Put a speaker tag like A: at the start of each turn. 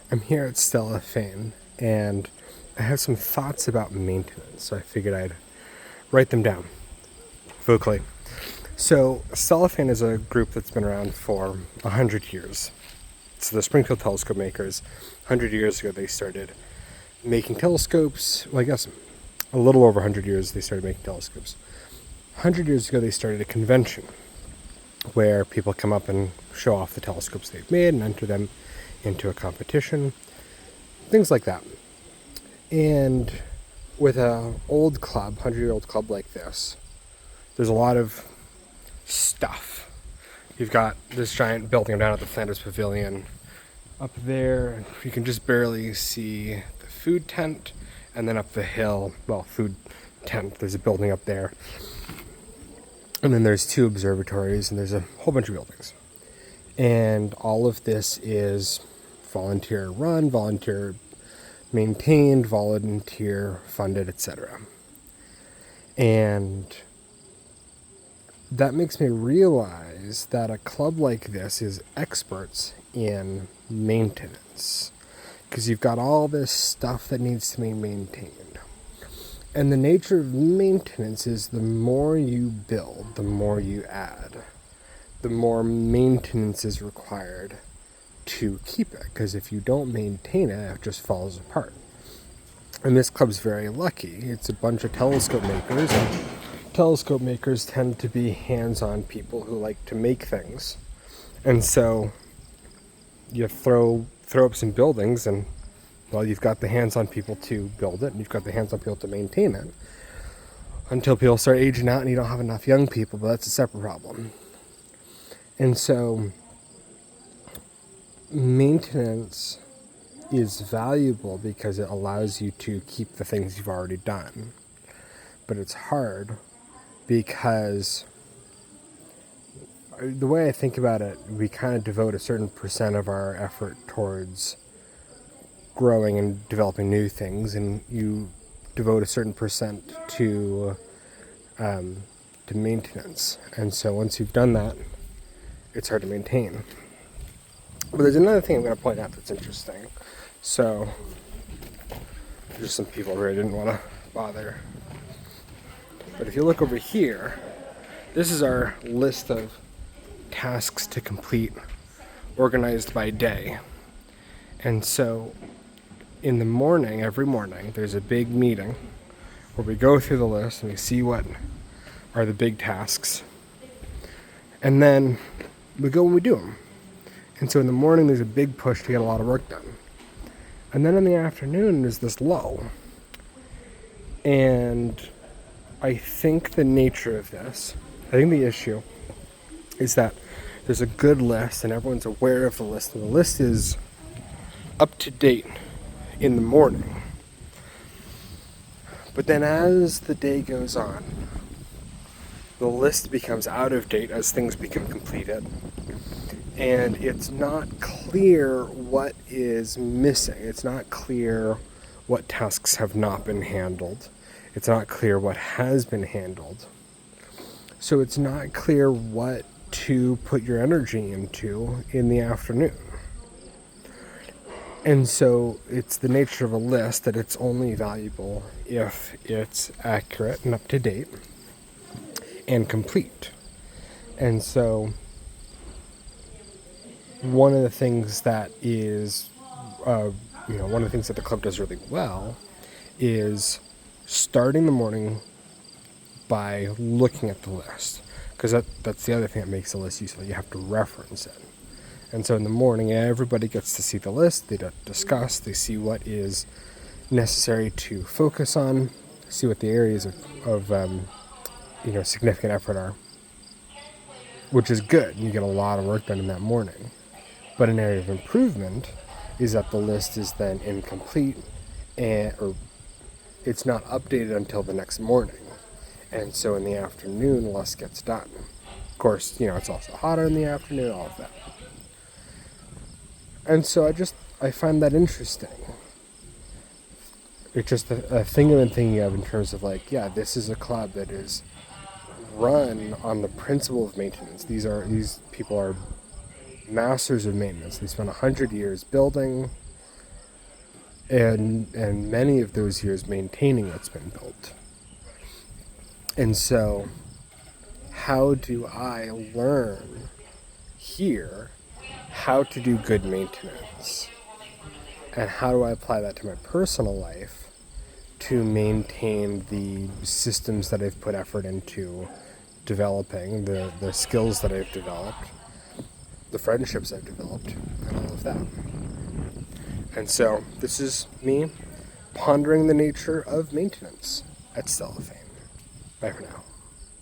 A: I'm here at Stellafane, and I have some thoughts about maintenance, so I figured I'd write them down vocally. So, Stellafane is a group that's been around for 100 years. It's the Springfield telescope makers. 100 years ago, they started making telescopes. Well, I guess a little over 100 years, they started making telescopes. 100 years ago, they started a convention where people come up and show off the telescopes they've made and enter them into a competition, things like that. And with an old club, 100-year-old club like this, there's a lot of stuff. You've got this giant building down at the Flanders Pavilion. Up there, you can just barely see the food tent, and then up the hill, food tent, there's a building up there. And then there's 2 observatories, and there's a whole bunch of buildings. And all of this is volunteer run, volunteer maintained, volunteer funded, etc. And that makes me realize that a club like this is experts in maintenance, because you've got all this stuff that needs to be maintained. And the nature of maintenance is the more you build, the more you add, the more maintenance is required to keep it, because if you don't maintain it, it just falls apart. And this club's very lucky. It's a bunch of telescope makers, and telescope makers tend to be hands-on people who like to make things. And so you throw up some buildings, and you've got the hands-on people to build it, and you've got the hands-on people to maintain it, until people start aging out and you don't have enough young people, but that's a separate problem. And so maintenance is valuable because it allows you to keep the things you've already done. But it's hard because the way I think about it, we kind of devote a certain percent of our effort towards growing and developing new things, and you devote a certain percent to maintenance. And so once you've done that, it's hard to maintain. But there's another thing I'm going to point out that's interesting. So there's some people here I didn't want to bother. But if you look over here, this is our list of tasks to complete, organized by day. And so in the morning, every morning, there's a big meeting where we go through the list and we see what are the big tasks. And then we go and we do them. And so in the morning, there's a big push to get a lot of work done. And then in the afternoon, there's this lull. And I think the nature of this, I think the issue is that there's a good list and everyone's aware of the list. And the list is up to date in the morning. But then as the day goes on, the list becomes out of date as things become completed. And it's not clear what is missing. It's not clear what tasks have not been handled. It's not clear what has been handled. So it's not clear what to put your energy into in the afternoon. And so it's the nature of a list that it's only valuable if it's accurate and up to date and complete. And so one of the things that is, one of the things that the club does really well is starting the morning by looking at the list. Because that's the other thing that makes the list useful. You have to reference it. And so in the morning, everybody gets to see the list. They discuss. They see what is necessary to focus on. See what the areas of significant effort are. Which is good. You get a lot of work done in that morning. But an area of improvement is that the list is then incomplete, or it's not updated until the next morning. And so in the afternoon, less gets done. Of course, it's also hotter in the afternoon, all of that. And so I find that interesting. It's just a thing I've been thinking of in terms of this is a club that is run on the principle of maintenance. These people are masters of maintenance. They spent 100 years building, and many of those years maintaining what's been built. And so, how do I learn here how to do good maintenance? And how do I apply that to my personal life to maintain the systems that I've put effort into developing, the skills that I've developed, the friendships I've developed, and all of that. And so this is me pondering the nature of maintenance at Stellafane. Bye for now.